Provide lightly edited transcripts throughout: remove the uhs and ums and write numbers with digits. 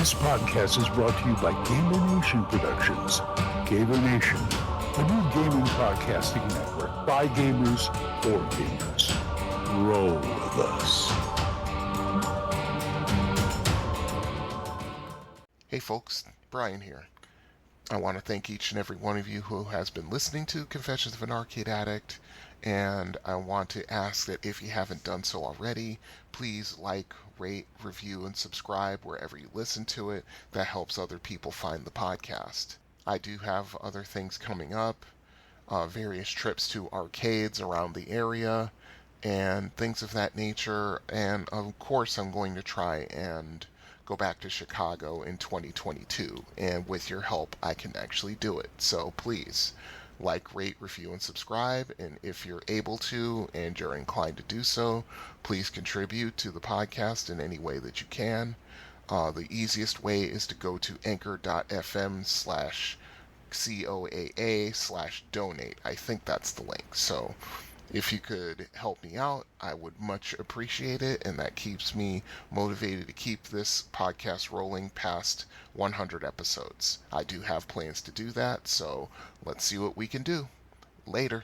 This podcast is brought to you by Gamer Nation Productions. Gamer Nation, a new gaming podcasting network by gamers for gamers. Roll with us. Hey folks, Brian here. I want to thank each and every one of you who has been listening to Confessions of an Arcade Addict, and I want to ask that if you haven't done so already, please like, rate, review, and subscribe wherever you listen to it. That helps other people find the podcast. I do have other things coming up, various trips to arcades around the area, and things of that nature, and of course I'm going to try and go back to Chicago in 2022, and with your help I can actually do it. So please like, rate, review, and subscribe, and if you're able to and you're inclined to do so, please contribute to the podcast in any way that you can. The easiest way is to go to anchor.fm/COAA/donate. I think that's the link. So if you could help me out, I would much appreciate it, and that keeps me motivated to keep this podcast rolling past 100 episodes. I do have plans to do that, so let's see what we can do. Later.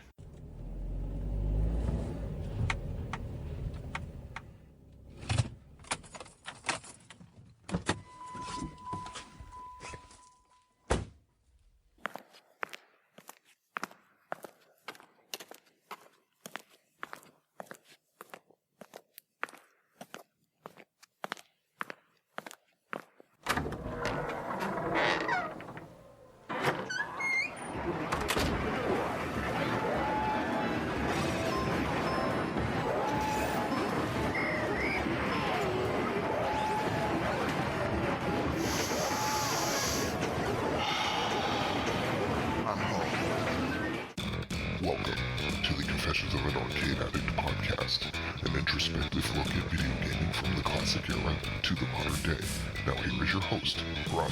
Welcome to the Confessions of an Arcade Addict podcast, an introspective look at video gaming from the classic era to the modern day. Now here is your host, Brian.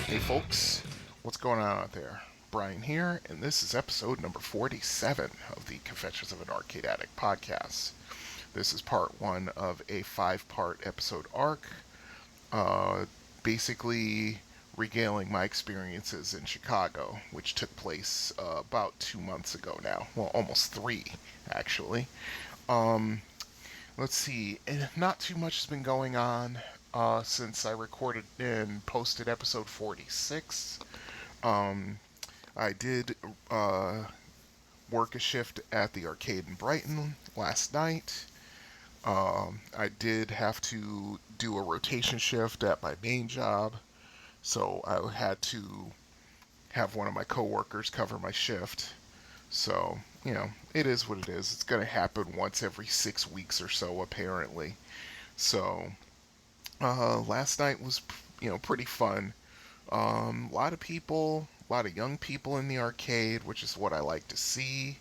Hey folks, what's going on out there? Brian here, and this is episode number 47 of the Confessions of an Arcade Addict podcast. This is part one of a 5-part episode arc, basically regaling my experiences in Chicago, which took place about 2 months ago now. Well, almost 3, actually. Let's see, not too much has been going on since I recorded and posted episode 46. I did work a shift at the arcade in Brighton last night. I did have to do a rotation shift at my main job, so I had to have one of my coworkers cover my shift. So, it is what it is. It's going to happen once every 6 weeks or so, apparently. So, last night was, pretty fun. A lot of people, a lot of young people in the arcade, which is what I like to see.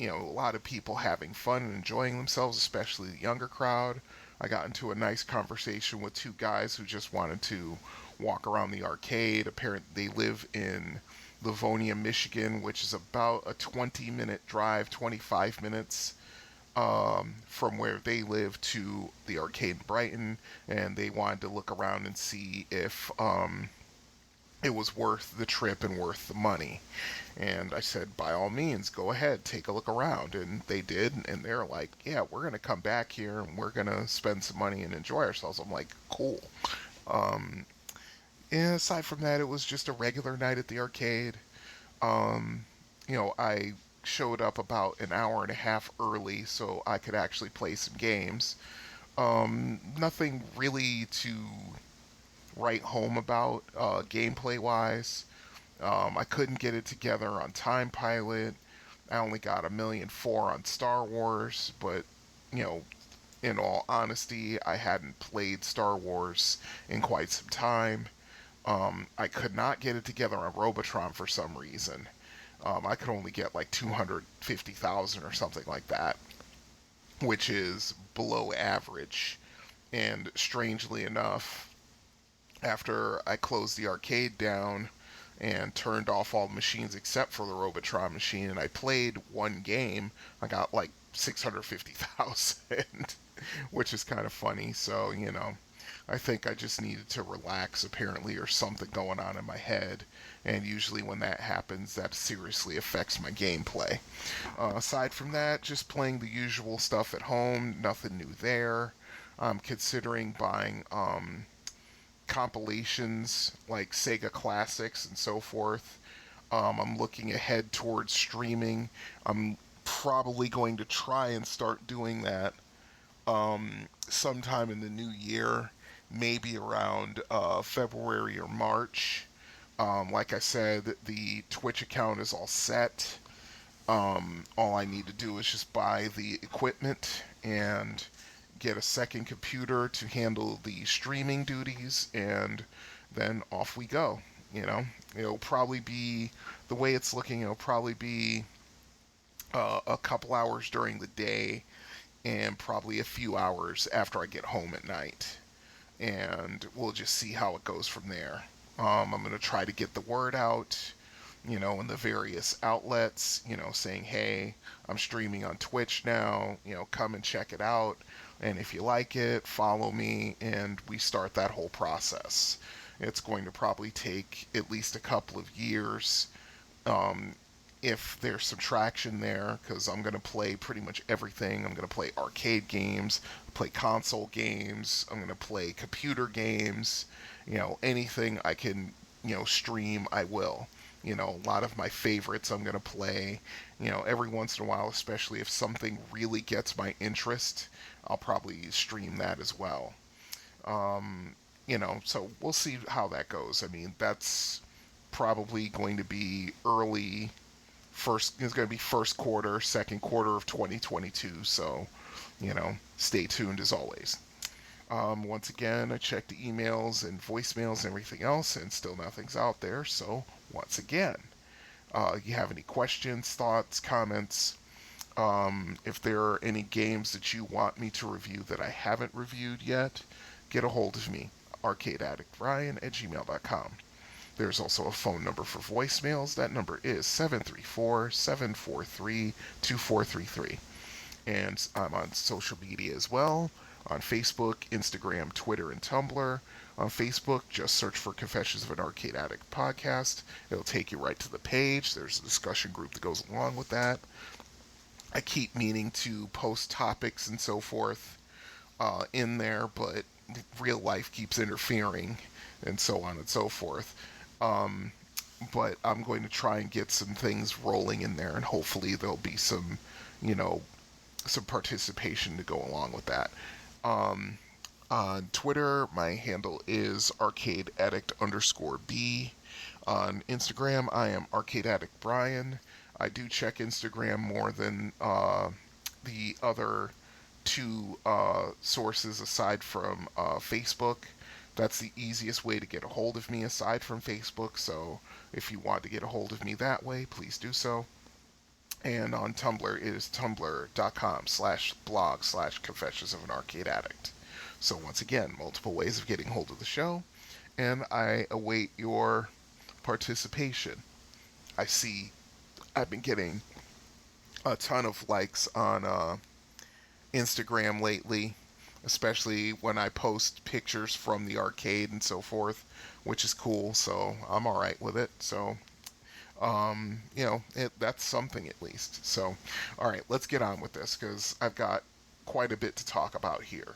A lot of people having fun and enjoying themselves, especially the younger crowd. I got into a nice conversation with 2 guys who just wanted to walk around the arcade. Apparently, they live in Livonia, Michigan, which is about a 20-minute drive, 25 minutes from where they live to the arcade in Brighton, and they wanted to look around and see if it was worth the trip and worth the money. And I said, by all means, go ahead, take a look around. And they did, and they're like, yeah, we're going to come back here and we're going to spend some money and enjoy ourselves. I'm like, cool. And aside from that, it was just a regular night at the arcade. I showed up about an hour and a half early so I could actually play some games. Nothing really to write home about gameplay wise. I couldn't get it together on Time Pilot. I only got 1,000,004 on Star Wars, but in all honesty, I hadn't played Star Wars in quite some time. I could not get it together on Robotron for some reason. I could only get like 250,000 or something like that, which is below average. And strangely enough, after I closed the arcade down and turned off all the machines except for the Robotron machine, and I played one game. I got like 650,000, which is kind of funny. So, I think I just needed to relax, apparently, or something going on in my head. And usually when that happens, that seriously affects my gameplay. Aside from that, just playing the usual stuff at home, nothing new there. I'm considering buying compilations like Sega Classics and so forth. I'm looking ahead towards streaming. I'm probably going to try and start doing that sometime in the new year, maybe around February or March. Like I said, the Twitch account is all set. All I need to do is just buy the equipment and get a second computer to handle the streaming duties, and then off we go. It'll probably be, the way it's looking, it'll probably be a couple hours during the day and probably a few hours after I get home at night. And we'll just see how it goes from there. I'm going to try to get the word out, in the various outlets, saying, hey, I'm streaming on Twitch now, come and check it out. And if you like it, follow me, and we start that whole process. It's going to probably take at least a couple of years, if there's some traction there, because I'm going to play pretty much everything. I'm going to play arcade games, play console games, I'm going to play computer games, anything I can, stream, I will. A lot of my favorites I'm going to play, every once in a while, especially if something really gets my interest, I'll probably stream that as well. So we'll see how that goes. I mean, that's probably going to be first quarter, second quarter of 2022, so, stay tuned as always. Once again, I checked the emails and voicemails and everything else, and still nothing's out there, so once again, you have any questions, thoughts, comments, if there are any games that you want me to review that I haven't reviewed yet, get a hold of me, arcadeaddictryan@gmail.com. There's also a phone number for voicemails. That number is 734-743-2433. And I'm on social media as well, on Facebook, Instagram, Twitter, and Tumblr. On Facebook, just search for Confessions of an Arcade Addict podcast. It'll take you right to the page. There's a discussion group that goes along with that. I keep meaning to post topics and so forth in there, but real life keeps interfering, and so on and so forth. But I'm going to try and get some things rolling in there, and hopefully there'll be some, some participation to go along with that. On Twitter, my handle is arcadeaddict_B. On Instagram, I am arcadeaddictbrian. I do check Instagram more than the other two sources aside from Facebook. That's the easiest way to get a hold of me aside from Facebook, so if you want to get a hold of me that way, please do so. And on Tumblr, it is tumblr.com/blog/Confessions of an Arcade Addict. So once again, multiple ways of getting hold of the show, and I await your participation. I see I've been getting a ton of likes on Instagram lately, especially when I post pictures from the arcade and so forth, which is cool, so I'm alright with it. So, that's something at least. So, alright, let's get on with this, because I've got quite a bit to talk about here.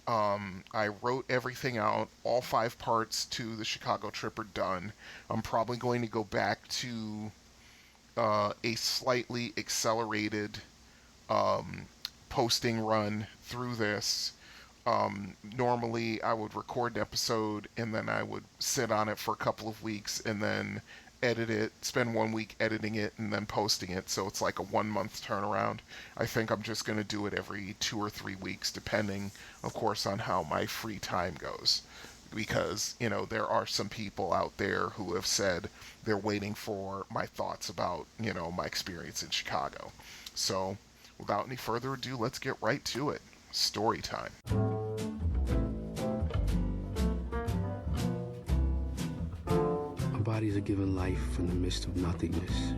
I wrote everything out. All 5 parts to the Chicago trip are done. I'm probably going to go back to a slightly accelerated posting run through this. Normally I would record an episode and then I would sit on it for a couple of weeks and then edit it, spend 1 week editing it and then posting it, so it's like a 1 month turnaround. I think I'm just going to do it every 2 or 3 weeks, depending, of course, on how my free time goes. Because, there are some people out there who have said they're waiting for my thoughts about, my experience in Chicago. So, without any further ado, let's get right to it. Story time. By bodies are given life from the midst of nothingness.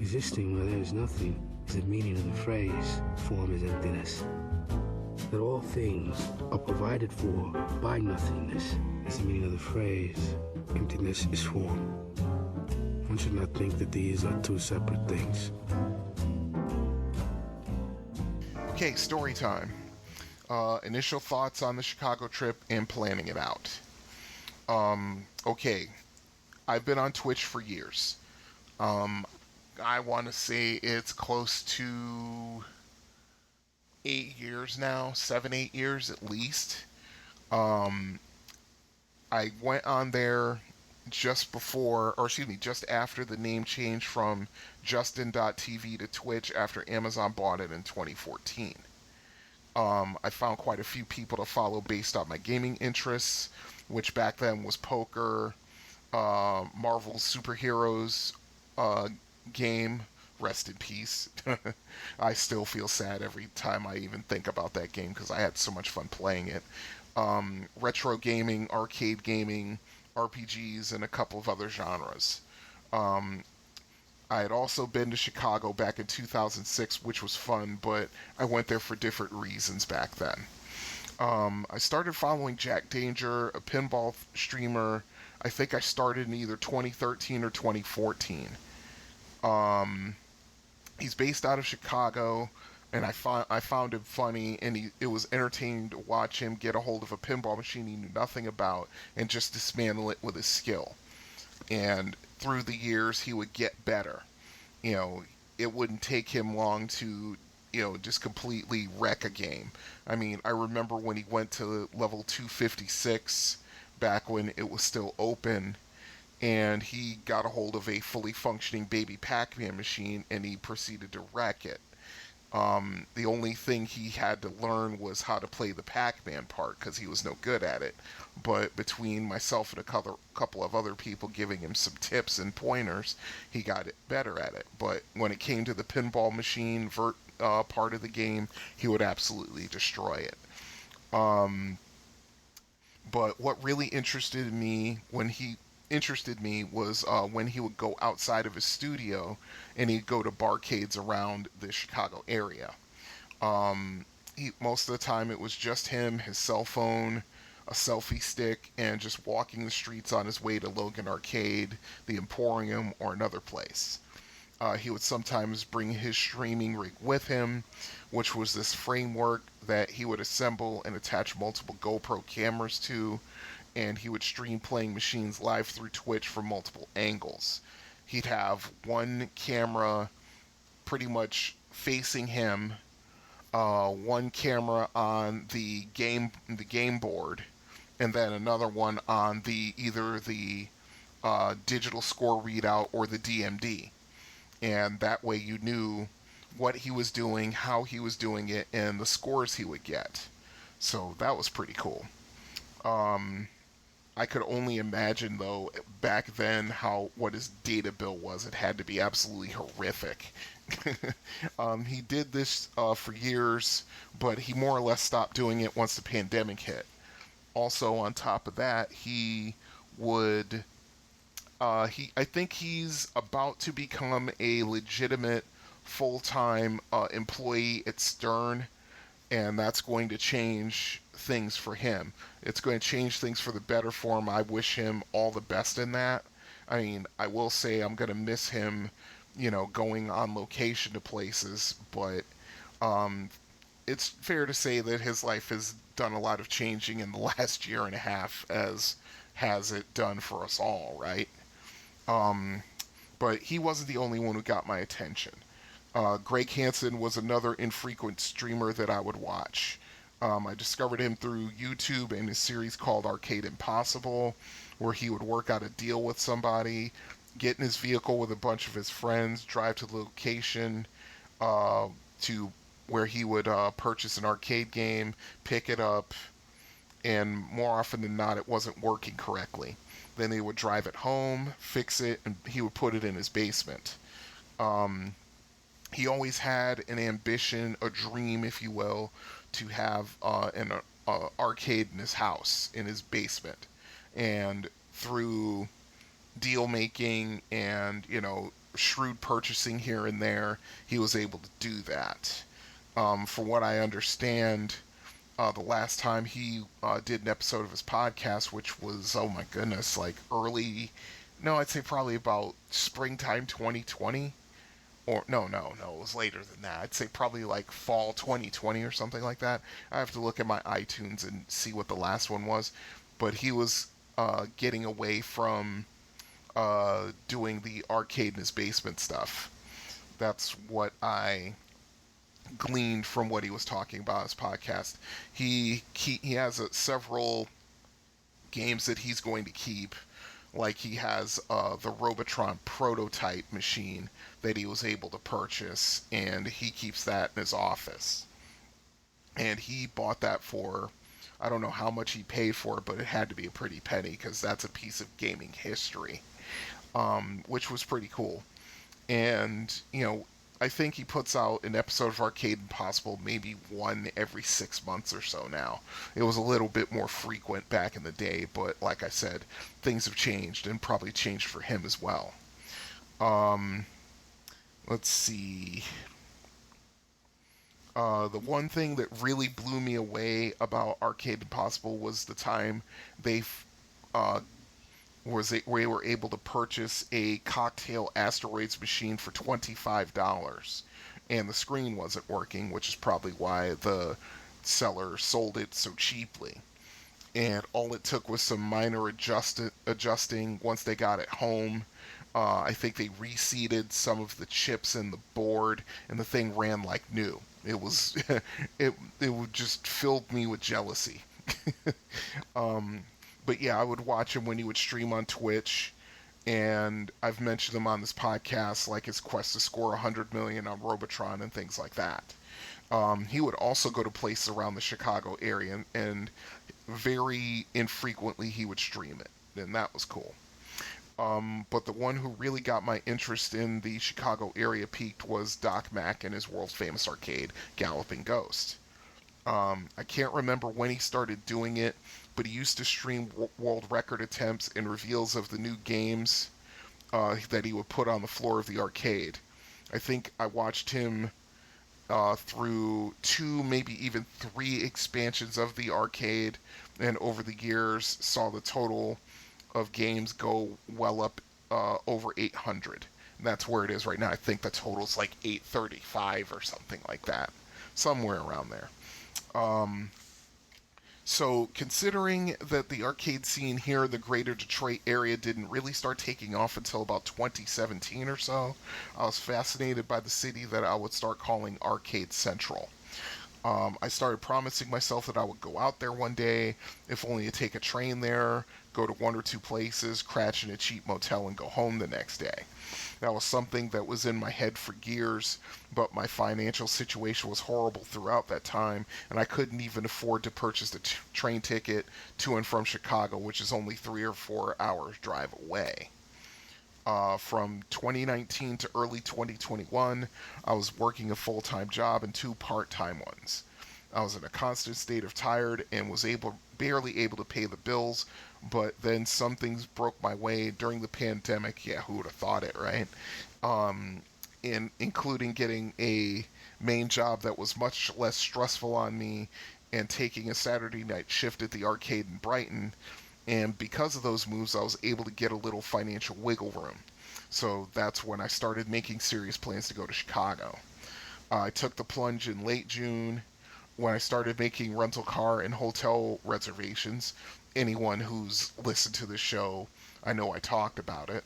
Existing where there is nothing is the meaning of the phrase, form is emptiness. That all things are provided for by nothingness is the meaning of the phrase, emptiness is form. One should not think that these are two separate things. Okay, story time. Initial thoughts on the Chicago trip and planning it out. Okay, I've been on Twitch for years. I want to say it's close to 8 years now, 7, 8 years at least. I went on there just after the name change from Justin.tv to Twitch after Amazon bought it in 2014. I found quite a few people to follow based on my gaming interests, which back then was poker, Marvel's Superheroes game, rest in peace. I still feel sad every time I even think about that game because I had so much fun playing it. Retro gaming, arcade gaming, RPGs, and a couple of other genres. I had also been to Chicago back in 2006, which was fun, but I went there for different reasons back then. I started following Jack Danger, a pinball streamer. I think I started in either 2013 or 2014. He's based out of Chicago, and I found him funny, and it was entertaining to watch him get a hold of a pinball machine he knew nothing about and just dismantle it with his skill. And through the years, he would get better. You know, it wouldn't take him long to, just completely wreck a game. I mean, I remember when he went to level 256 back when it was still open, and he got a hold of a fully functioning baby Pac-Man machine, and he proceeded to wreck it. The only thing he had to learn was how to play the Pac-Man part, because he was no good at it. But between myself and a couple of other people giving him some tips and pointers, he got better at it. But when it came to the pinball machine part of the game, he would absolutely destroy it. But what really interested me was when he would go outside of his studio and he'd go to barcades around the Chicago area. Most of the time it was just him, his cell phone, a selfie stick, and just walking the streets on his way to Logan Arcade, the Emporium, or another place. He would sometimes bring his streaming rig with him, which was this framework that he would assemble and attach multiple GoPro cameras to, and he would stream playing machines live through Twitch from multiple angles. He'd have one camera pretty much facing him, one camera on the game board, and then another one on either the digital score readout or the DMD. And that way you knew what he was doing, how he was doing it, and the scores he would get. So that was pretty cool. I could only imagine, though, back then what his data bill was. It had to be absolutely horrific. He did this for years, but he more or less stopped doing it once the pandemic hit. Also, on top of that, he would... I think he's about to become a legitimate full-time employee at Stern, and that's going to change things for him. It's going to change things for the better for him. I wish him all the best in that. I mean, I will say I'm going to miss him, going on location to places, but it's fair to say that his life has done a lot of changing in the last year and a half, as has it done for us all, right? But he wasn't the only one who got my attention. Greg Hansen was another infrequent streamer that I would watch. I discovered him through YouTube and his series called Arcade Impossible, where he would work out a deal with somebody, get in his vehicle with a bunch of his friends, drive to the location to where he would purchase an arcade game, pick it up, and more often than not, it wasn't working correctly. Then they would drive it home, fix it, and he would put it in his basement. He always had an ambition, a dream, if you will, to have an arcade in his house, in his basement. And through deal making and, shrewd purchasing here and there, he was able to do that. From what I understand, the last time he did an episode of his podcast, which was, oh my goodness, like early, no, I'd say probably about springtime 2020. Or, no, it was later than that. I'd say probably like fall 2020 or something like that. I have to look at my iTunes and see what the last one was. But he was getting away from doing the arcade in his basement stuff. That's what I gleaned from what he was talking about in his podcast. He has several games that he's going to keep. Like he has the Robotron prototype machine that he was able to purchase, and he keeps that in his office. And he bought that for, I don't know how much he paid for it, but it had to be a pretty penny because that's a piece of gaming history, which was pretty cool. And, I think he puts out an episode of Arcade Impossible maybe one every 6 months or so now. It was a little bit more frequent back in the day, but like I said, things have changed and probably changed for him as well. Let's see. The one thing that really blew me away about Arcade Impossible was the time they were able to purchase a Cocktail Asteroids machine for $25, and the screen wasn't working, which is probably why the seller sold it so cheaply. And all it took was some minor adjusting once they got it home. I think they reseated some of the chips in the board, and the thing ran like new. It was it just filled me with jealousy. But yeah, I would watch him when he would stream on Twitch, and I've mentioned him on this podcast, like his quest to score 100 million on Robotron and things like that. He would also go to places around the Chicago area, and very infrequently he would stream it, and that was cool. But the one who really got my interest in the Chicago area peaked was Doc Mack and his world-famous arcade, Galloping Ghost. I can't remember when he started doing it, but he used to stream world record attempts and reveals of the new games that he would put on the floor of the arcade. I think I watched him through 2, maybe even 3 expansions of the arcade, and over the years saw the total of games go well up over 800. And that's where it is right now. I think the total's like 835 or something like that. Somewhere around there. So considering that the arcade scene here in the greater Detroit area didn't really start taking off until about 2017 or so, I was fascinated by the city that I would start calling Arcade Central. I started promising myself that I would go out there one day, if only to take a train there, go to 1 or 2 places, crash in a cheap motel, and go home the next day. That was something that was in my head for years, but my financial situation was horrible throughout that time, and I couldn't even afford to purchase the train ticket to and from Chicago, which is only 3 or 4 hours drive away. From 2019 to early 2021, I was working a full-time job and 2 part-time ones. I was in a constant state of tired and was barely able to pay the bills, but then some things broke my way during the pandemic. Yeah, who would have thought it, right? Including getting a main job that was much less stressful on me and taking a Saturday night shift at the arcade in Brighton. And because of those moves, I was able to get a little financial wiggle room. So that's when I started making serious plans to go to Chicago. I took the plunge in late June when I started making rental car and hotel reservations. Anyone who's listened to this show, I know I talked about it.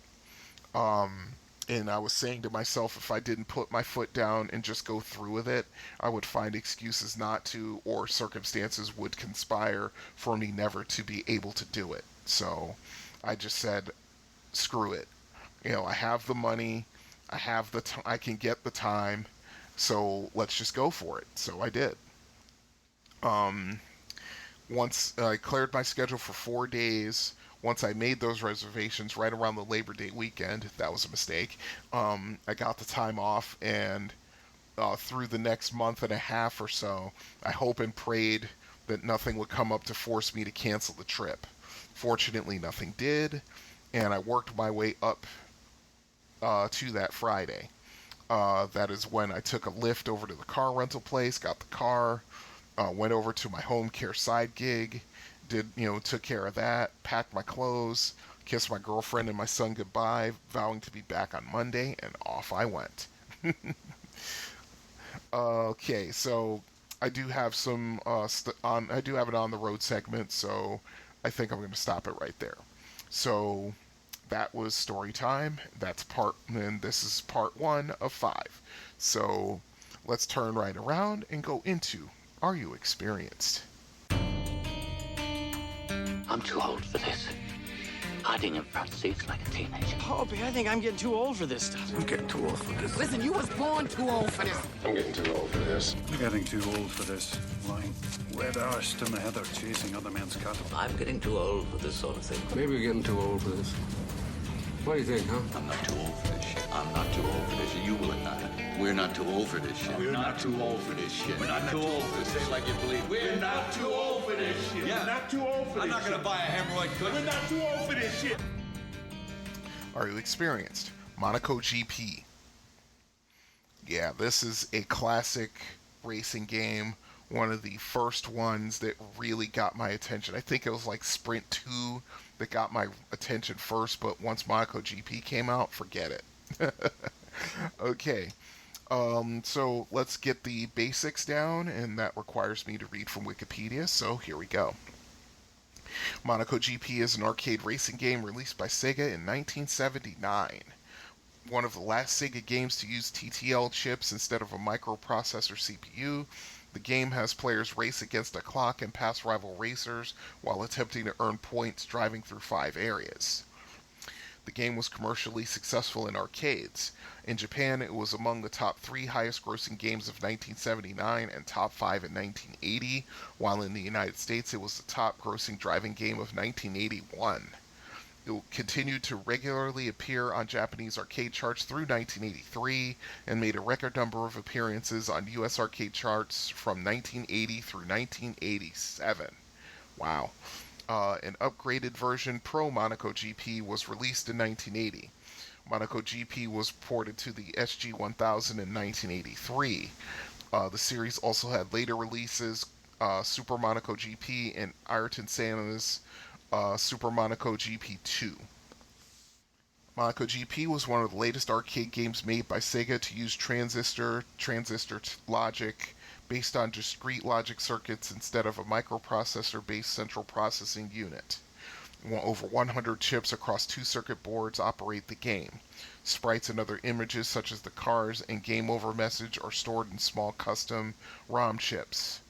And I was saying to myself, if I didn't put my foot down and just go through with it, I would find excuses not to, or circumstances would conspire for me never to be able to do it. So I just said, screw it. I have the money, I can get the time, so let's just go for it. So I did. Once I cleared my schedule for 4 days, once I made those reservations right around the Labor Day weekend, that was a mistake, I got the time off, and through the next month and a half or so, I hope and prayed that nothing would come up to force me to cancel the trip. Fortunately, nothing did, and I worked my way up to that Friday. That is when I took a lift over to the car rental place, got the car, went over to my home care side gig, took care of that, packed my clothes, kissed my girlfriend and my son goodbye, vowing to be back on Monday, and off I went. Okay, so I do have some I do have an on the road segment, so I think I'm going to stop it right there. So that was story time. And this is part 1 of 5. So let's turn right around and go into Are You Experienced? I'm too old for this. Hiding in front seats like a teenager. Opie, I think I'm getting too old for this stuff. I'm getting too old for this. Listen, you was born too old for this. I'm getting too old for this. I'm getting too old for this. Lying red-arsed in the heather chasing other men's cattle. I'm getting too old for this sort of thing. Maybe we're getting too old for this. What do you think, huh? I'm not too old for this shit. I'm not too old for this shit. You will not. We're not too old for this shit. We're not too old for this shit. We're not too old for this. Say it like you believe. We're not too old for this shit. Yeah. We're not too old for this. I'm not gonna buy a hemorrhoid cushion. We're not too old for this shit. Are You Experienced? Monaco GP. Yeah, this is a classic racing game. One of the first ones that really got my attention. I think it was like Sprint 2 that got my attention first, but once Monaco GP came out, forget it. Okay, so let's get the basics down, and that requires me to read from Wikipedia, so here we go. Monaco GP is an arcade racing game released by Sega in 1979. One of the last Sega games to use TTL chips instead of a microprocessor CPU, the game has players race against a clock and pass rival racers while attempting to earn points driving through 5 areas. The game was commercially successful in arcades. In Japan, it was among the top 3 highest-grossing games of 1979 and top 5 in 1980, while in the United States it was the top-grossing driving game of 1981. It continued to regularly appear on Japanese arcade charts through 1983 and made a record number of appearances on U.S. arcade charts from 1980 through 1987. Wow. An upgraded version, Pro Monaco GP, was released in 1980. Monaco GP was ported to the SG-1000 in 1983. The series also had later releases, Super Monaco GP and Ayrton Senna's Super Monaco GP 2. Monaco GP was one of the latest arcade games made by Sega to use transistor logic based on discrete logic circuits instead of a microprocessor-based central processing unit. Over 100 chips across 2 circuit boards operate the game. Sprites and other images such as the cars and game over message are stored in small custom ROM chips.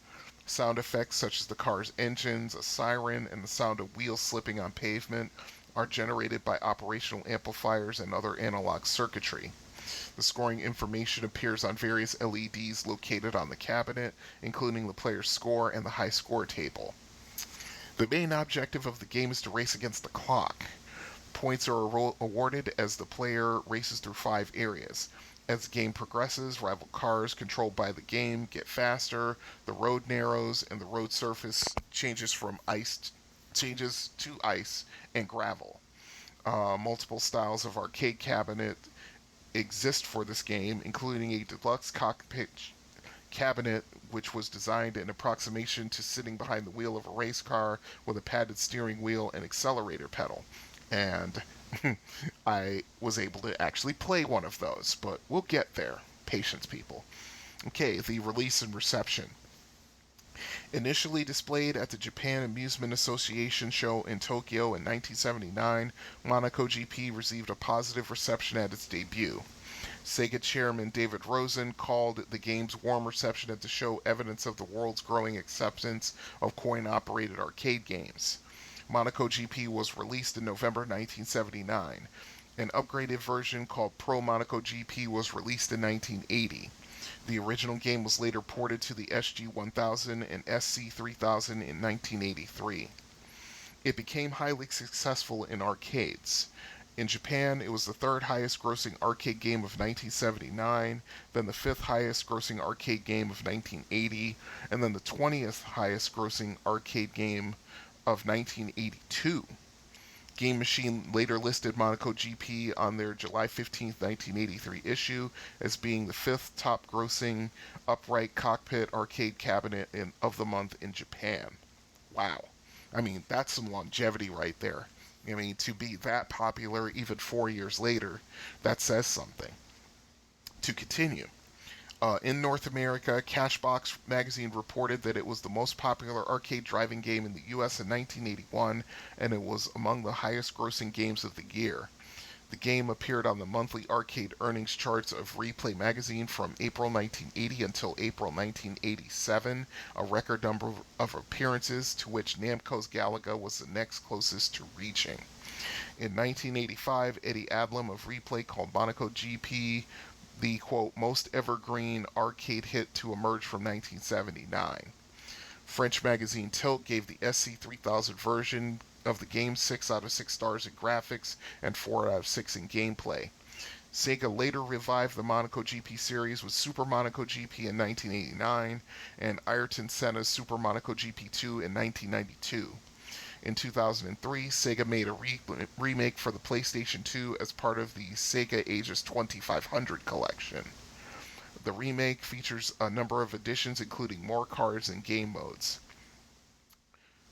Sound effects such as the car's engines, a siren, and the sound of wheels slipping on pavement are generated by operational amplifiers and other analog circuitry. The scoring information appears on various LEDs located on the cabinet, including the player's score and the high score table. The main objective of the game is to race against the clock. Points are awarded as the player races through 5 areas. As the game progresses, rival cars controlled by the game get faster, the road narrows, and the road surface changes to ice and gravel. Multiple styles of arcade cabinet exist for this game, including a deluxe cockpit cabinet which was designed in approximation to sitting behind the wheel of a race car with a padded steering wheel and accelerator pedal. And I was able to actually play one of those, but we'll get there. Patience, people. Okay, the release and reception. Initially displayed at the Japan Amusement Association show in Tokyo in 1979, Monaco GP received a positive reception at its debut. Sega chairman David Rosen called the game's warm reception at the show evidence of the world's growing acceptance of coin-operated arcade games. Monaco GP was released in November 1979. An upgraded version called Pro Monaco GP was released in 1980. The original game was later ported to the SG-1000 and SC-3000 in 1983. It became highly successful in arcades. In Japan, it was the 3rd highest grossing arcade game of 1979, then the 5th highest grossing arcade game of 1980, and then the 20th highest grossing arcade game of 1982. Game Machine later listed Monaco GP on their July 15, 1983 issue as being the 5th top-grossing upright cockpit arcade cabinet of the month in Japan. Wow. I mean, that's some longevity right there. I mean, to be that popular even 4 years later, that says something. To continue. In North America, Cashbox magazine reported that it was the most popular arcade driving game in the U.S. in 1981, and it was among the highest grossing games of the year. The game appeared on the monthly arcade earnings charts of Replay magazine from April 1980 until April 1987, a record number of appearances to which Namco's Galaga was the next closest to reaching. In 1985, Eddie Adlam of Replay called Monaco GP the, quote, most evergreen arcade hit to emerge from 1979. French magazine Tilt gave the SC3000 version of the game 6 out of 6 stars in graphics and 4 out of 6 in gameplay. Sega later revived the Monaco GP series with Super Monaco GP in 1989 and Ayrton Senna's Super Monaco GP2 in 1992. In 2003, Sega made a remake for the PlayStation 2 as part of the Sega Ages 2500 collection. The remake features a number of additions, including more cards and game modes.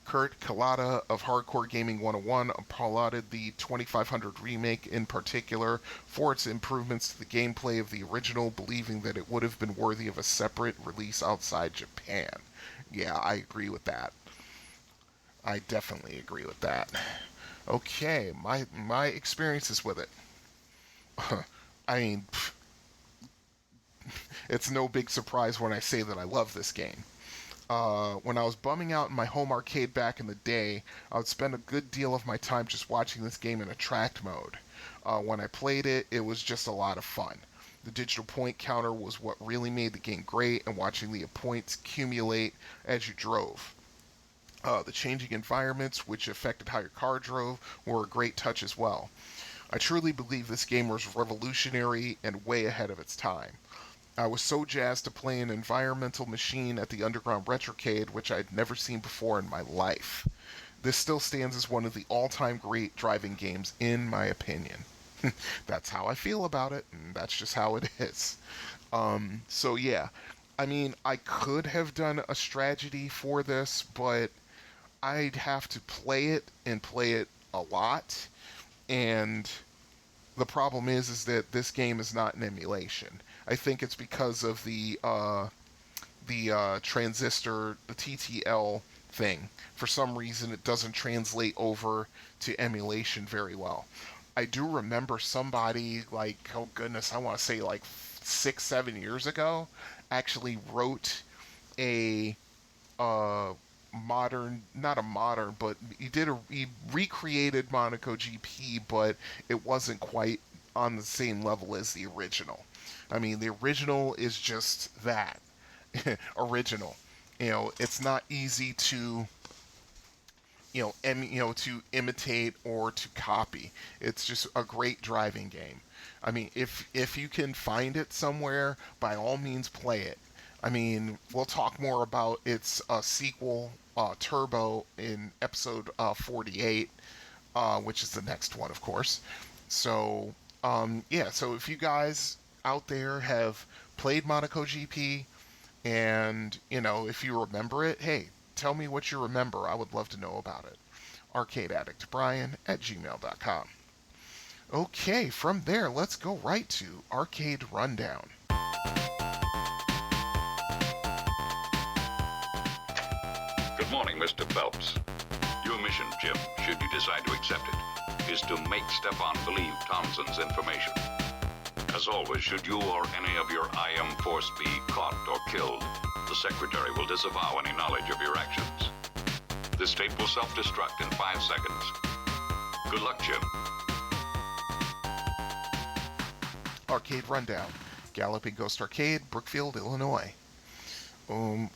Kurt Kalata of Hardcore Gaming 101 applauded the 2500 remake in particular for its improvements to the gameplay of the original, believing that it would have been worthy of a separate release outside Japan. Yeah, I agree with that. I definitely agree with that. Okay, my experiences with it. I mean, it's no big surprise when I say that I love this game. When I was bumming out in my home arcade back in the day, I would spend a good deal of my time just watching this game in attract mode. When I played it, it was just a lot of fun. The digital point counter was what really made the game great, and watching the points accumulate as you drove. The changing environments, which affected how your car drove, were a great touch as well. I truly believe this game was revolutionary and way ahead of its time. I was so jazzed to play an environmental machine at the Underground Retrocade, which I'd never seen before in my life. This still stands as one of the all-time great driving games, in my opinion. That's how I feel about it, and that's just how it is. So yeah, I mean, I could have done a strategy for this, but I'd have to play it and play it a lot, and the problem is that this game is not an emulation. I think it's because of the transistor, the TTL thing. For some reason, it doesn't translate over to emulation very well. I do remember somebody, like, oh goodness, I want to say like 6-7 years ago, actually wrote a modern, not a modern, but he recreated Monaco GP, but it wasn't quite on the same level as the original. I mean, the original is just that. Original. You know, it's not easy to to imitate or to copy. It's just a great driving game. I mean, if you can find it somewhere, by all means play it. I mean, we'll talk more about its sequel, Turbo, in episode 48, which is the next one, of course. So, so if you guys out there have played Monaco GP, and, if you remember it, hey, tell me what you remember. I would love to know about it. arcadeaddictbrian@gmail.com. Okay, from there, let's go right to Arcade Rundown. Good morning, Mr. Phelps. Your mission, Jim, should you decide to accept it, is to make Stefan believe Townsend's information. As always, should you or any of your IM force be caught or killed, the Secretary will disavow any knowledge of your actions. This tape will self-destruct in 5 seconds. Good luck, Jim. Arcade Rundown. Galloping Ghost Arcade, Brookfield, Illinois.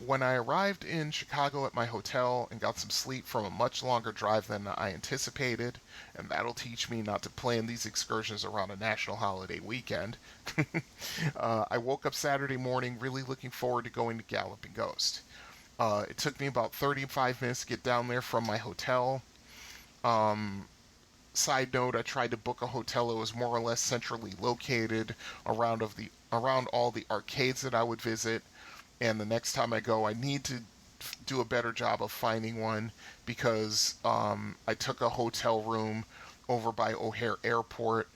When I arrived in Chicago at my hotel and got some sleep from a much longer drive than I anticipated, and that'll teach me not to plan these excursions around a national holiday weekend, I woke up Saturday morning really looking forward to going to Galloping Ghost. It took me about 35 minutes to get down there from my hotel. side note, I tried to book a hotel that was more or less centrally located around all the arcades that I would visit. And the next time I go, I need to do a better job of finding one because I took a hotel room over by O'Hare Airport,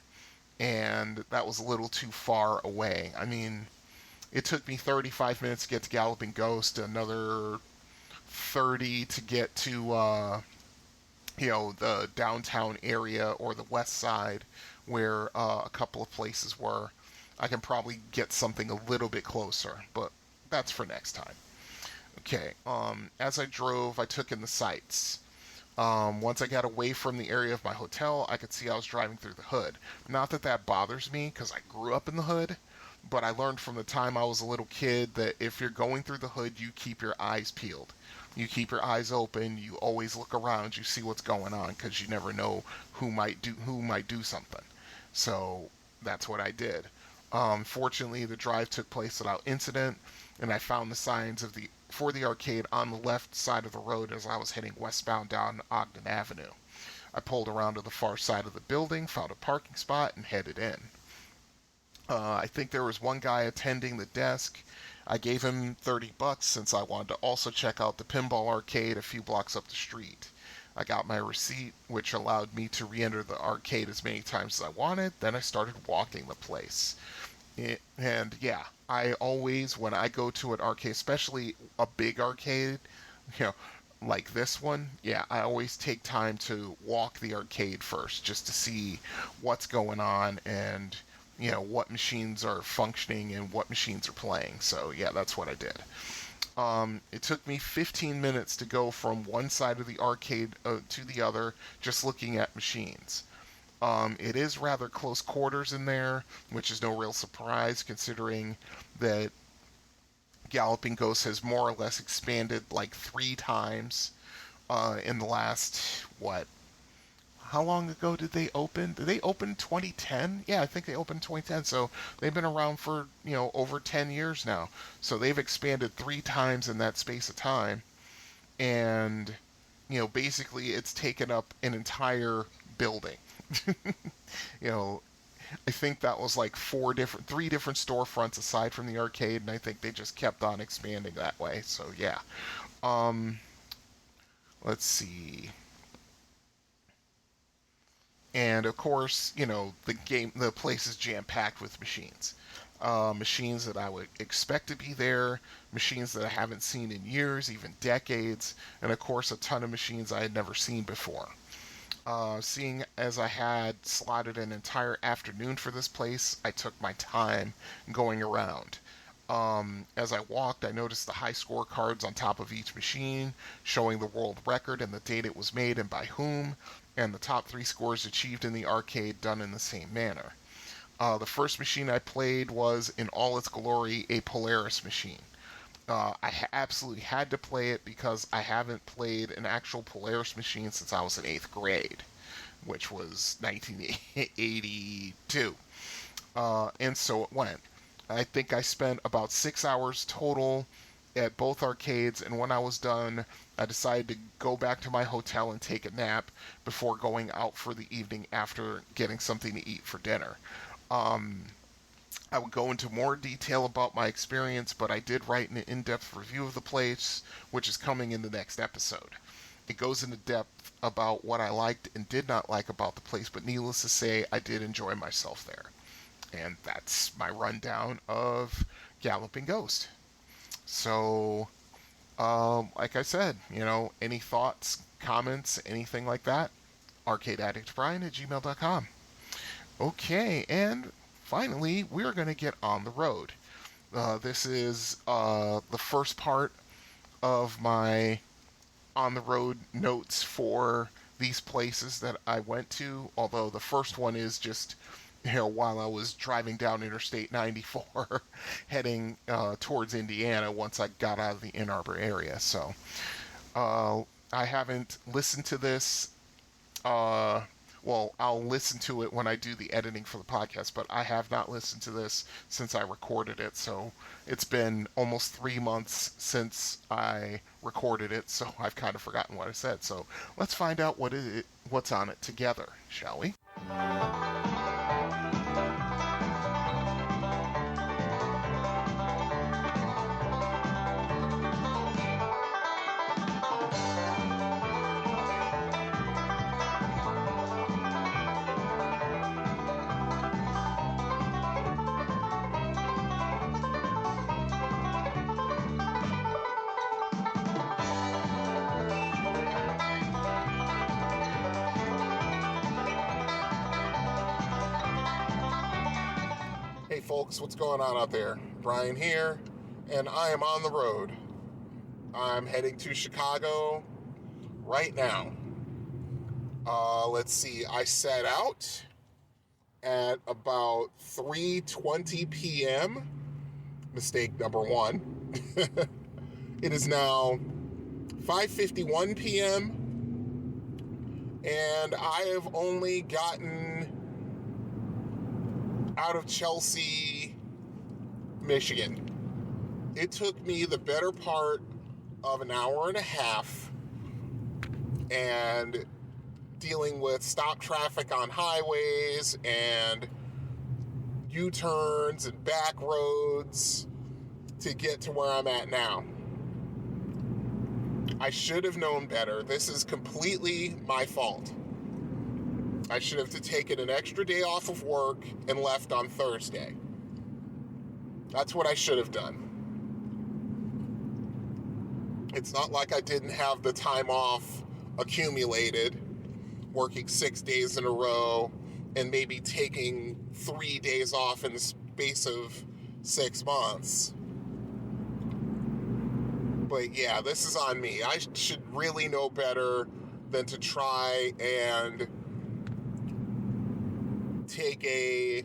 and that was a little too far away. I mean, it took me 35 minutes to get to Galloping Ghost, another 30 to get to the downtown area or the west side where a couple of places were. I can probably get something a little bit closer, but that's for next time. Okay, as I drove, I took in the sights. Once I got away from the area of my hotel, I could see I was driving through the hood. Not that that bothers me, because I grew up in the hood, but I learned from the time I was a little kid that if you're going through the hood, you keep your eyes peeled. You keep your eyes open, you always look around, you see what's going on, because you never know who might do something. So that's what I did. Fortunately, the drive took place without incident, and I found the signs for the arcade on the left side of the road as I was heading westbound down Ogden Avenue. I pulled around to the far side of the building, found a parking spot, and headed in. I think there was one guy attending the desk. I gave him $30 since I wanted to also check out the pinball arcade a few blocks up the street. I got my receipt, which allowed me to re-enter the arcade as many times as I wanted. Then I started walking the place. And yeah, I always, when I go to an arcade, especially a big arcade, like this one, yeah, I always take time to walk the arcade first just to see what's going on and, what machines are functioning and what machines are playing. So yeah, that's what I did. It took me 15 minutes to go from one side of the arcade to the other, just looking at machines. It is rather close quarters in there, which is no real surprise considering that Galloping Ghost has more or less expanded like 3 times in the last, how long ago did they open? Did they open 2010? Yeah, I think they opened 2010, so they've been around for, over 10 years now. So they've expanded 3 times in that space of time, and, basically it's taken up an entire building. I think that was like 3 different storefronts aside from the arcade, and I think they just kept on expanding that way. So yeah. Let's see. And of course, the place is jam-packed with machines. Machines that I would expect to be there, machines that I haven't seen in years, even decades, and of course a ton of machines I had never seen before. Seeing as I had slotted an entire afternoon for this place, I took my time going around. As I walked, I noticed the high score cards on top of each machine, showing the world record and the date it was made and by whom, and the top 3 scores achieved in the arcade done in the same manner. The first machine I played was, in all its glory, a Polaris machine. I absolutely had to play it because I haven't played an actual Polaris machine since I was in 8th grade, which was 1982. And so it went. I think I spent about 6 hours total at both arcades, and when I was done, I decided to go back to my hotel and take a nap before going out for the evening after getting something to eat for dinner. I would go into more detail about my experience, but I did write an in-depth review of the place, which is coming in the next episode. It goes into depth about what I liked and did not like about the place, but needless to say, I did enjoy myself there. And that's my rundown of Galloping Ghost. So, like I said, any thoughts, comments, anything like that, arcadeaddictbrian@gmail.com. Okay, and finally, we're going to get on the road. This is the first part of my on-the-road notes for these places that I went to, although the first one is just, while I was driving down Interstate 94 heading towards Indiana once I got out of the Ann Arbor area. So I haven't listened to this well, I'll listen to it when I do the editing for the podcast, but I have not listened to this since I recorded it. So it's been almost 3 months since I recorded it, so I've kind of forgotten what I said. So let's find out what's on it together, shall we? Hey folks, what's going on out there? Brian here, and I am on the road. I'm heading to Chicago right now. Let's see, I set out at about 3:20 p.m. Mistake number one. It is now 5:51 p.m. and I have only gotten out of Chelsea, Michigan. It took me the better part of an hour and a half, and dealing with stop traffic on highways and U-turns and back roads to get to where I'm at now. I should have known better. This is completely my fault. I should have taken an extra day off of work and left on Thursday. That's what I should have done. It's not like I didn't have the time off accumulated, working 6 days in a row and maybe taking 3 days off in the space of 6 months. But yeah, this is on me. I should really know better than to try and take a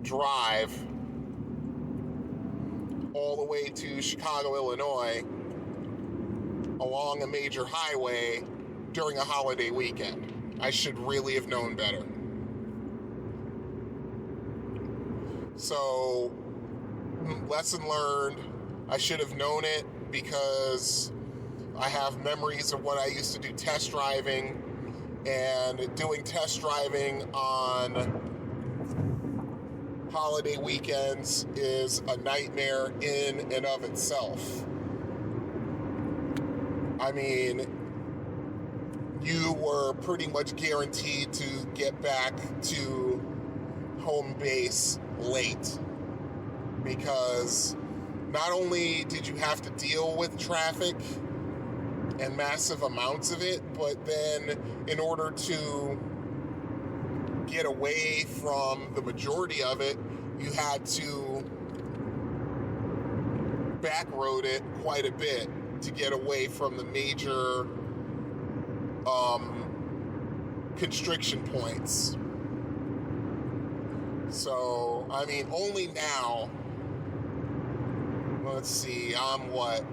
drive all the way to Chicago, Illinois, along a major highway during a holiday weekend. I should really have known better. So, lesson learned. I should have known it because I have memories of when I used to do test driving, and doing test driving on holiday weekends is a nightmare in and of itself. I mean, you were pretty much guaranteed to get back to home base late, because not only did you have to deal with traffic and massive amounts of it, but then in order to get away from the majority of it, you had to backroad it quite a bit to get away from the major constriction points. So, I mean, only now, let's see, I'm what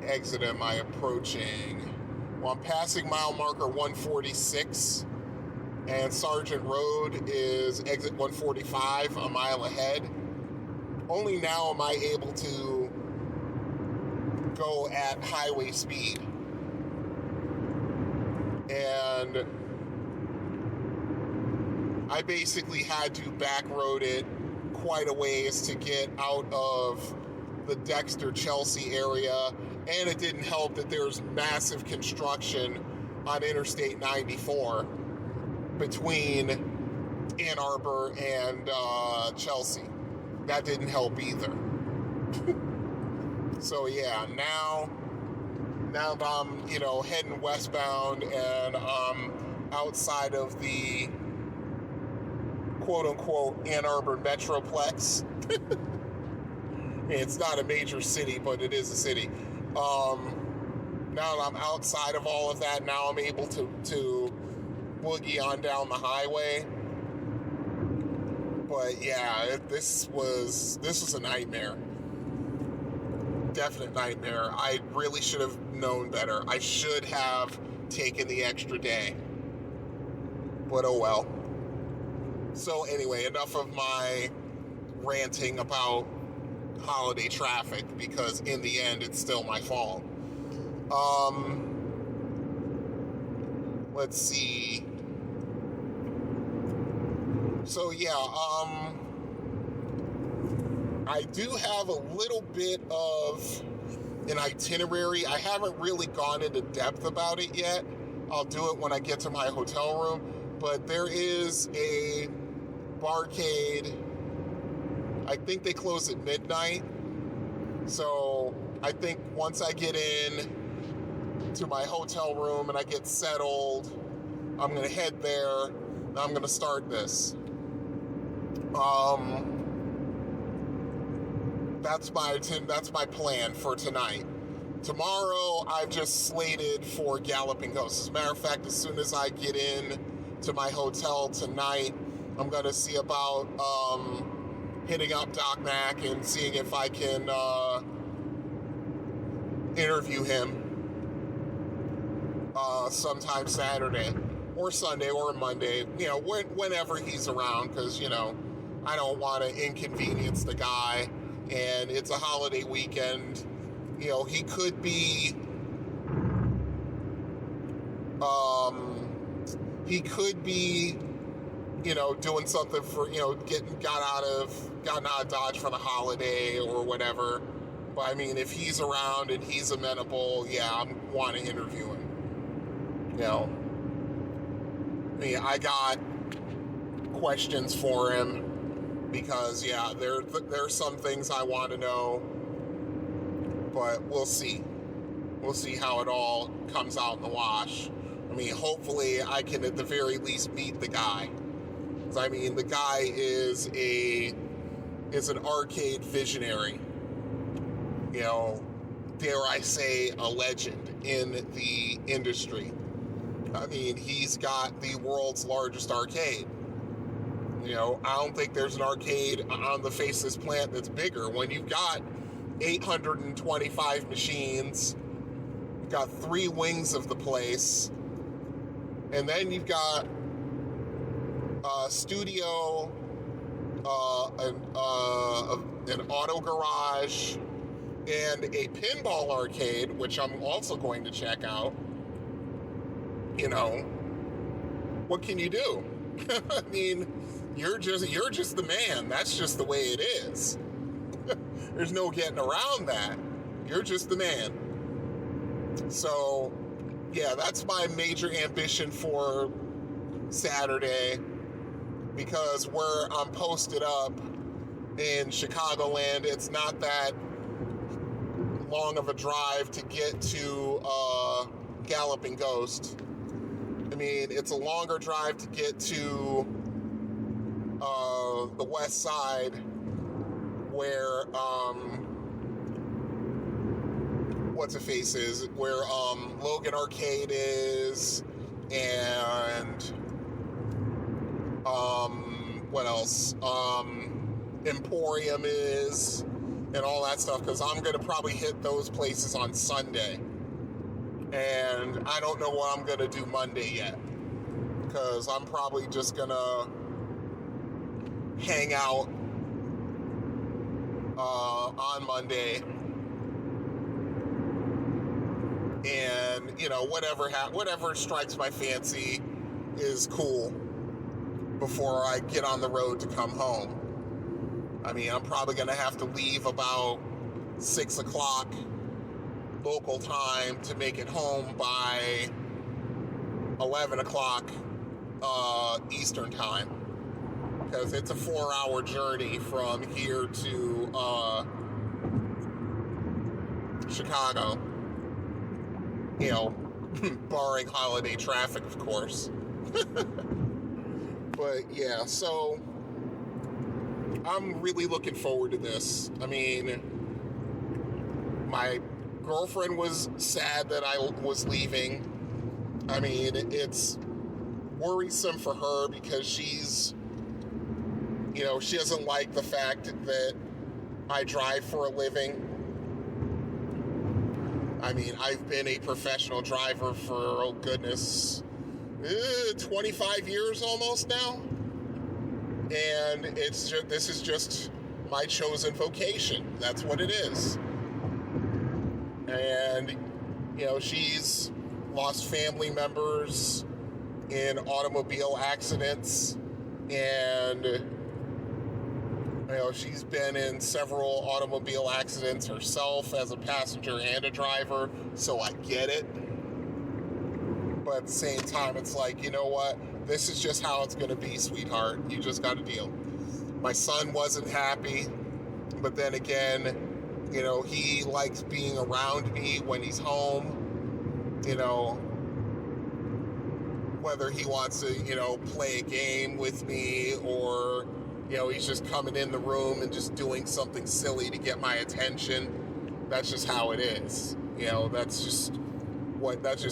exit am I approaching? Well, I'm passing mile marker 146, and Sergeant Road is exit 145, a mile ahead. Only now am I able to go at highway speed. And I basically had to backroad it quite a ways to get out of the Dexter-Chelsea area, and it didn't help that there's massive construction on Interstate 94 between Ann Arbor and Chelsea. That didn't help either. So yeah, now that I'm, heading westbound and I'm outside of the quote-unquote Ann Arbor Metroplex. It's not a major city, but it is a city. Now that I'm outside of all of that, now I'm able to boogie on down the highway. But yeah, this was a nightmare. Definite nightmare. I really should have known better. I should have taking the extra day. But oh well. So anyway, enough of my ranting about holiday traffic, because in the end it's still my fault. Let's see. So yeah, I do have a little bit of an itinerary. I haven't really gone into depth about it yet. I'll do it when I get to my hotel room. But there is a barcade. I think they close at midnight. So I think once I get in to my hotel room and I get settled, I'm going to head there and I'm going to start this. That's my plan for tonight. Tomorrow, I've just slated for Galloping Ghosts. As a matter of fact, as soon as I get in to my hotel tonight, I'm going to see about hitting up Doc Mack and seeing if I can interview him sometime Saturday or Sunday or Monday, whenever he's around, because, I don't want to inconvenience the guy, and it's a holiday weekend. He could be, doing something for, gotten out of Dodge for the holiday or whatever. But I mean, if he's around and he's amenable, yeah, I want to interview him. I got questions for him because, yeah, there's some things I want to know. But we'll see. We'll see how it all comes out in the wash. I mean, hopefully I can at the very least meet the guy. I mean, the guy is an arcade visionary. Dare I say, a legend in the industry. I mean, he's got the world's largest arcade. I don't think there's an arcade on the face of this planet that's bigger. When you've got 825 machines, you've got 3 wings of the place, and then you've got a studio, an auto garage, and a pinball arcade, which I'm also going to check out. What can you do? I mean, you're just the man. That's just the way it is. There's no getting around that. You're just the man. So, yeah, that's my major ambition for Saturday, because where I'm posted up in Chicagoland, it's not that long of a drive to get to Galloping Ghost. I mean, it's a longer drive to get to the west side, where what's-it-face is, where Logan Arcade is, and what else? Emporium is, and all that stuff, because I'm going to probably hit those places on Sunday. And I don't know what I'm going to do Monday yet, because I'm probably just going to hang out on Monday, and whatever strikes my fancy is cool before I get on the road to come home. I mean, I'm probably going to have to leave about 6 o'clock local time to make it home by 11 o'clock Eastern time, because it's a 4-hour journey from here to Chicago, barring holiday traffic, of course. But yeah, so I'm really looking forward to this. I mean, my girlfriend was sad that I was leaving. I mean, it's worrisome for her, because she's, she doesn't like the fact that I drive for a living. I mean, I've been a professional driver for, oh goodness, 25 years almost now. And this is just my chosen vocation. That's what it is. And, you know, she's lost family members in automobile accidents. And, you know, she's been in several automobile accidents herself as a passenger and a driver, so I get it. But at the same time, it's like, you know what? This is just how it's going to be, sweetheart. You just got to deal. My son wasn't happy, but then again, you know, he likes being around me when he's home, you know, whether he wants to, you know, play a game with me or, you know, he's just coming in the room and just doing something silly to get my attention. That's just how it is. You know, that's just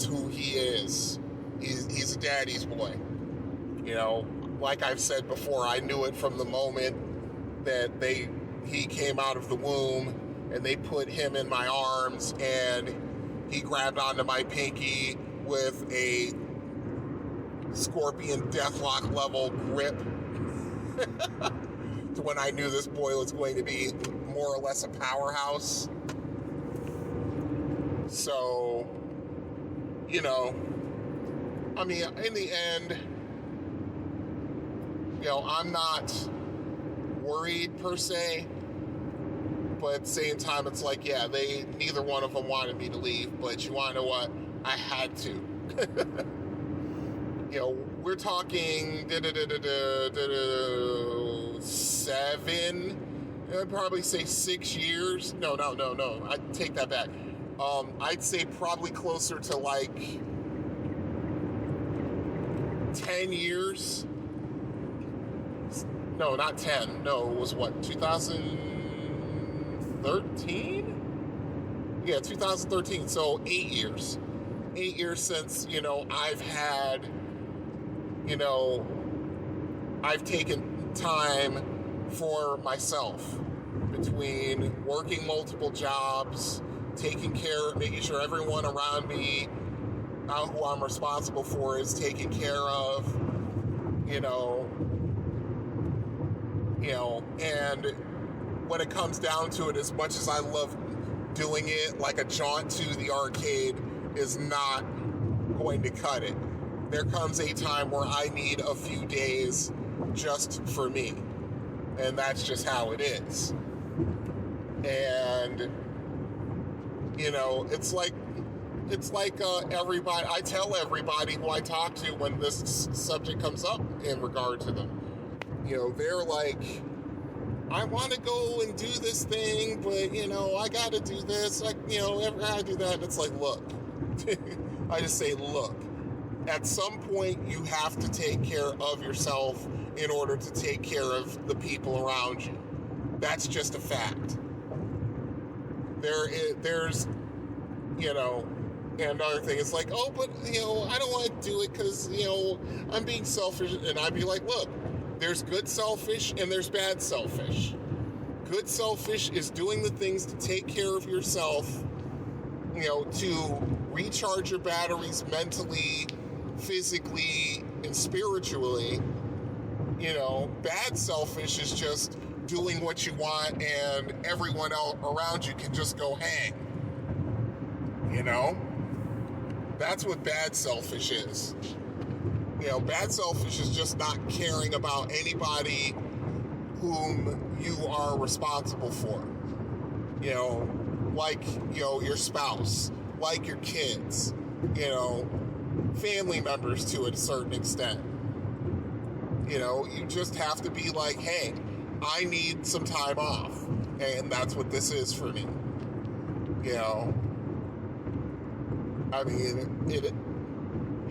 who he is. He's a daddy's boy. You know, like I've said before, I knew it from the moment that he came out of the womb and they put him in my arms and he grabbed onto my pinky with a Scorpion Deathlock level grip. To when I knew this boy was going to be more or less a powerhouse. So, you know, I mean, in the end, you know, I'm not worried per se, but at the same time, it's like, yeah, neither one of them wanted me to leave, but you want to know what? I had to. You know, we're talking 7, I'd probably say 6 years. No, I'd take that back. I'd say probably closer to like 10 years. No, not 10. No, it was what, 2013? Yeah, 2013. So 8 years. 8 years since, you know, I've had, you know, I've taken time for myself between working multiple jobs, taking care, making sure everyone around me, who I'm responsible for, is taken care of, you know, and when it comes down to it, as much as I love doing it, like a jaunt to the arcade is not going to cut it. There comes a time where I need a few days just for me. And that's just how it is. And, you know, it's like everybody, I tell everybody who I talk to when this subject comes up in regard to them. You know, they're like, I want to go and do this thing, but, you know, I got to do this. Like, you know, I got to do that. And it's like, look, I just say, look, at some point you have to take care of yourself in order to take care of the people around you. That's just a fact. There's, you know, and another thing, it's like, oh, but, you know, I don't want to do it because, you know, I'm being selfish. And I'd be like, look, there's good selfish and there's bad selfish. Good selfish is doing the things to take care of yourself, you know, to recharge your batteries mentally, physically, and spiritually. You know, bad selfish is just doing what you want and everyone else around you can just go hang. You know? That's what bad selfish is. You know, bad selfish is just not caring about anybody whom you are responsible for. You know, like, you know, your spouse, like your kids, you know, family members to a certain extent. You know, you just have to be like, hey, I need some time off. And that's what this is for me. You know, I mean, it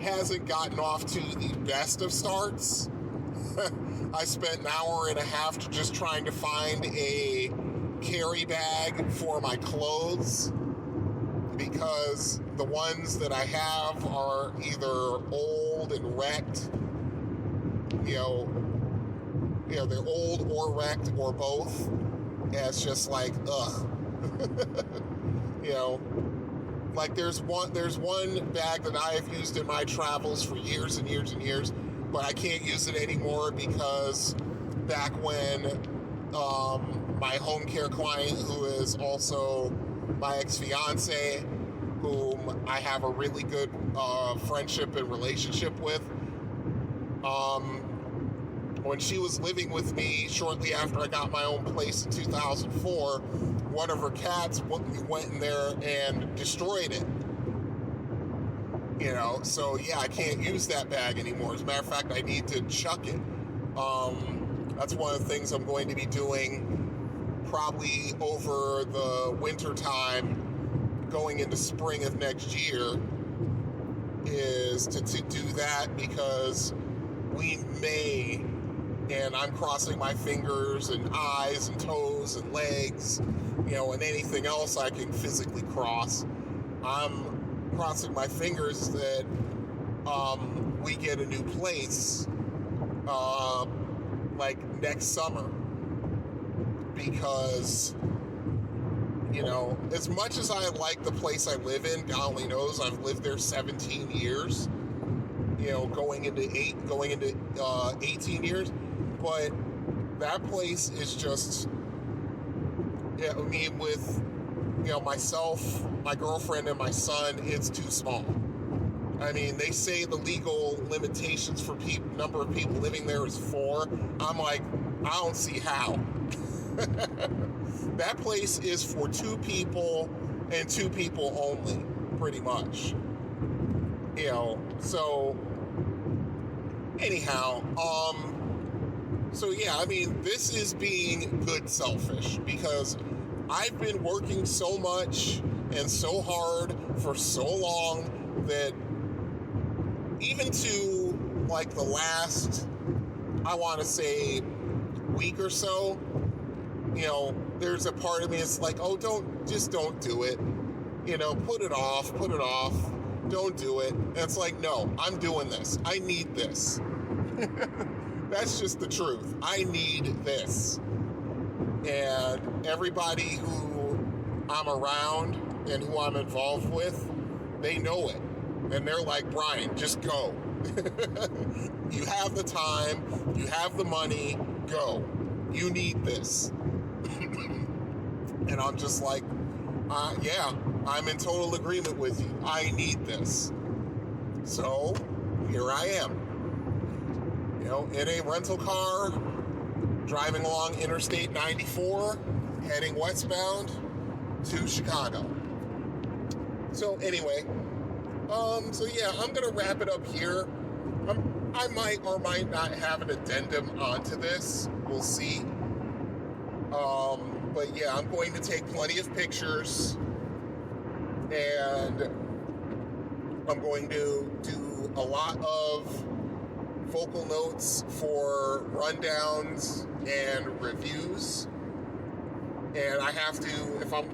hasn't gotten off to the best of starts. I spent an hour and a half just trying to find a carry bag for my clothes because the ones that I have are either old and wrecked, you know, they're old or wrecked or both. And it's just like, ugh. You know, like there's one bag that I have used in my travels for years and years and years, but I can't use it anymore because back when my home care client, who is also my ex-fiance, whom I have a really good friendship and relationship with, when she was living with me shortly after I got my own place in 2004, one of her cats went in there and destroyed it. You know, so yeah, I can't use that bag anymore. As a matter of fact, I need to chuck it. That's one of the things I'm going to be doing probably over the winter time, going into spring of next year, is to do that, because we may, and I'm crossing my fingers and eyes and toes and legs, you know, and anything else I can physically cross. I'm crossing my fingers that we get a new place like next summer, because, you know, as much as I like the place I live in, God only knows I've lived there 17 years, you know, going into 18 years, but that place is just, yeah, I mean, with, you know, myself, my girlfriend, and my son, it's too small. I mean, they say the legal limitations for number of people living there is 4. I'm like, I don't see how. That place is for 2 people and 2 people only, pretty much. You know, so anyhow, so yeah, I mean, this is being good selfish, because I've been working so much and so hard for so long that even to like the last, I want to say, week or so, you know, there's a part of me that's like, oh, don't do it. You know, put it off, don't do it. And it's like, no, I'm doing this. I need this. That's just the truth. I need this. And everybody who I'm around and who I'm involved with, they know it. And they're like, Brian, just go. You have the time, you have the money, go. You need this. And I'm just like, yeah, I'm in total agreement with you. I need this. So, here I am. You know, in a rental car, driving along Interstate 94, heading westbound to Chicago. So anyway, so yeah, I'm gonna wrap it up here. I might or might not have an addendum onto this. We'll see. But yeah, I'm going to take plenty of pictures, and I'm going to do a lot of vocal notes for rundowns and reviews. And I have to,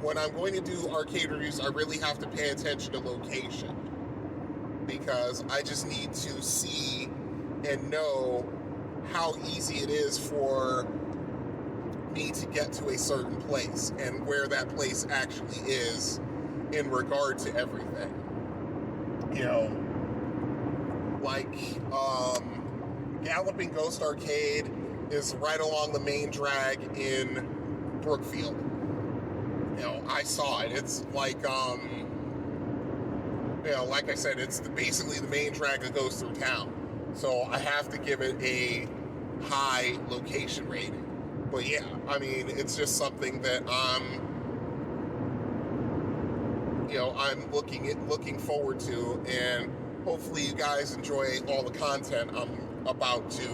when I'm going to do arcade reviews, I really have to pay attention to location, because I just need to see and know how easy it is for me to get to a certain place and where that place actually is in regard to everything. You know, like Galloping Ghost Arcade is right along the main drag in Brookfield. You know, I saw it. It's like, you know, like I said, it's basically the main drag that goes through town. So I have to give it a high location rating. But yeah, I mean, it's just something that I'm looking forward to, and hopefully you guys enjoy all the content I'm about to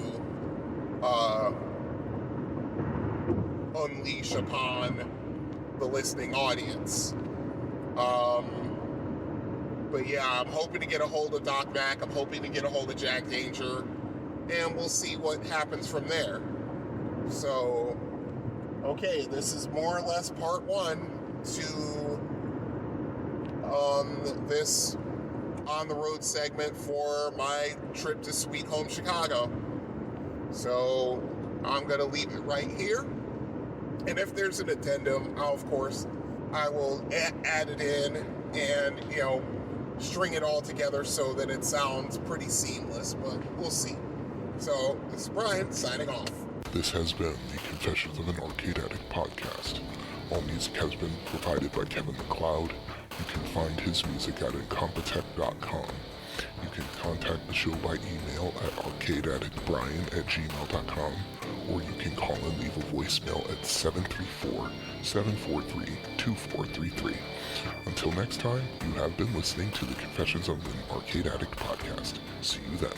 unleash upon the listening audience. But yeah, I'm hoping to get a hold of Doc Mac. I'm hoping to get a hold of Jack Danger, and we'll see what happens from there. So, okay, this is more or less part 1 to this on the road segment for my trip to Sweet Home Chicago. So I'm gonna leave it right here, and if there's an addendum, I'll of course I will add it in and, you know, string it all together so that it sounds pretty seamless, but we'll see. So, this is Brian, signing off. This has been the Confessions of an Arcade Addict podcast. All music has been provided by Kevin MacLeod. You can find his music at incompetech.com. You can contact the show by email at arcadeaddictbrian@gmail.com, or you can call and leave a voicemail at 734-743-2433. Until next time, you have been listening to the Confessions of an Arcade Addict podcast. See you then.